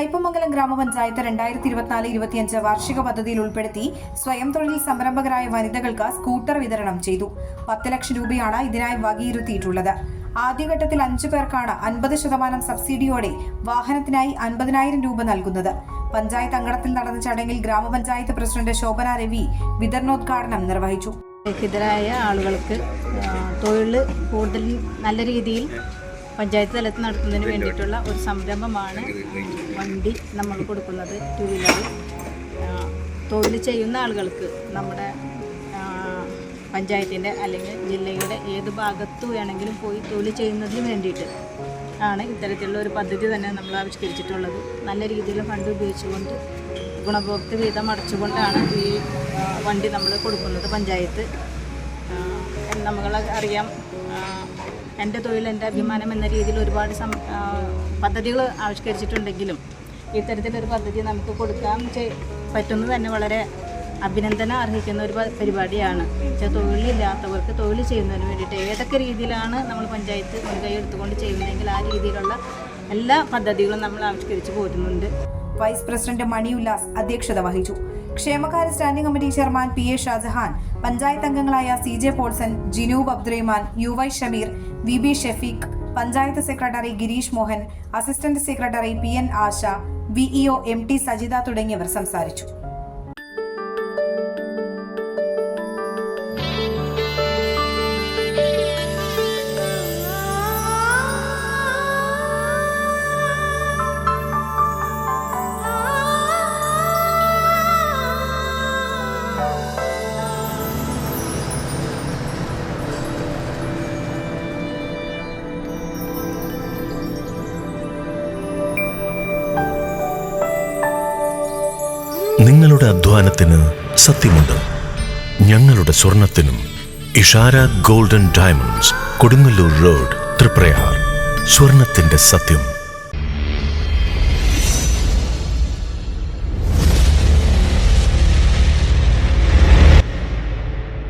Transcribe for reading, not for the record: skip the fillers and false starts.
കയ്പമംഗലം ഗ്രാമപഞ്ചായത്ത് 2024-25 വാർഷിക പദ്ധതിയിൽ ഉൾപ്പെടുത്തി സ്വയം തൊഴിൽ സംരംഭകരായ വനിതകൾക്ക് സ്കൂട്ടർ വിതരണം ചെയ്തു. 10 ലക്ഷം രൂപയാണ് ഇതിനായി വകയിരുത്തിയിട്ടുള്ളത്. ആദ്യഘട്ടത്തിൽ 5 പേർക്കാണ് 50% സബ്സിഡിയോടെ വാഹനത്തിനായി 50,000 രൂപ നൽകുന്നത്. പഞ്ചായത്ത് അങ്കണത്തിൽ നടന്ന ചടങ്ങിൽ ഗ്രാമപഞ്ചായത്ത് പ്രസിഡന്റ് ശോഭന രവി വിതരണോദ്ഘാടനം നിർവഹിച്ചു. രഹിതരായ ആളുകൾക്ക് തൊഴിൽ കൂടുതൽ നല്ല രീതിയിൽ പഞ്ചായത്ത് തലത്തിൽ നടത്തുന്നതിന് വേണ്ടിയിട്ടുള്ള ഒരു സംരംഭമാണ് വണ്ടി നമ്മൾ കൊടുക്കുന്നത്. 2 വീലർ തൊഴിൽ ചെയ്യുന്ന ആളുകൾക്ക് നമ്മുടെ പഞ്ചായത്തിൻ്റെ അല്ലെങ്കിൽ ജില്ലയുടെ ഏത് ഭാഗത്ത് വേണമെങ്കിലും പോയി തൊഴിൽ ചെയ്യുന്നതിന് വേണ്ടിയിട്ട് ആണ് ഇത്തരത്തിലുള്ള ഒരു പദ്ധതി തന്നെ നമ്മൾ ആവിഷ്കരിച്ചിട്ടുള്ളത്. നല്ല രീതിയിൽ ഫണ്ട് ഉപയോഗിച്ചുകൊണ്ട് ഗുണഭോക്തൃ വീതം അടച്ചുകൊണ്ടാണ് ഈ വണ്ടി നമ്മൾ കൊടുക്കുന്നത്. പഞ്ചായത്ത് നമുക്കറിയാം, എൻ്റെ തൊഴിൽ എൻ്റെ അഭിമാനം എന്ന രീതിയിൽ ഒരുപാട് പദ്ധതികൾ ആവിഷ്കരിച്ചിട്ടുണ്ടെങ്കിലും ഇത്തരത്തിലൊരു പദ്ധതി നമുക്ക് കൊടുക്കാൻ പറ്റുന്നത് തന്നെ വളരെ അഭിനന്ദനം അർഹിക്കുന്ന ഒരു പരിപാടിയാണ്. തൊഴിലില്ലാത്തവർക്ക് തൊഴിൽ ചെയ്യുന്നതിന് വേണ്ടിയിട്ട് ഏതൊക്കെ രീതിയിലാണ് നമ്മൾ പഞ്ചായത്ത് മുൻകൈ എടുത്തുകൊണ്ട് ചെയ്യുന്നതെങ്കിൽ ആ രീതിയിലുള്ള എല്ലാ പദ്ധതികളും നമ്മൾ ആവിഷ്കരിച്ച് പോരുന്നുണ്ട്. വൈസ് പ്രസിഡന്റ് മണി ഉല്ലാസ് അധ്യക്ഷത വഹിച്ചു. ക്ഷേമകാര്യ standing committee chairman PA Shajahan, panchayat അംഗങ്ങളായ CJ Paulson, Jinoob Abdurahman, UY Shameer, VB Shefeeq, panchayat secretary Girish Mohan, assistant secretary PN Asha, VEO MT Sajitha തുടങ്ങിയവർ സംസാരിച്ചു. നിങ്ങളുടെ അധ്വാനത്തിന് സത്യമുണ്ട്. ഞങ്ങളുടെ സ്വർണത്തിനും. Ishara golden diamonds, Kodungallur road, Triprayar. സ്വർണത്തിന്റെ സത്യം.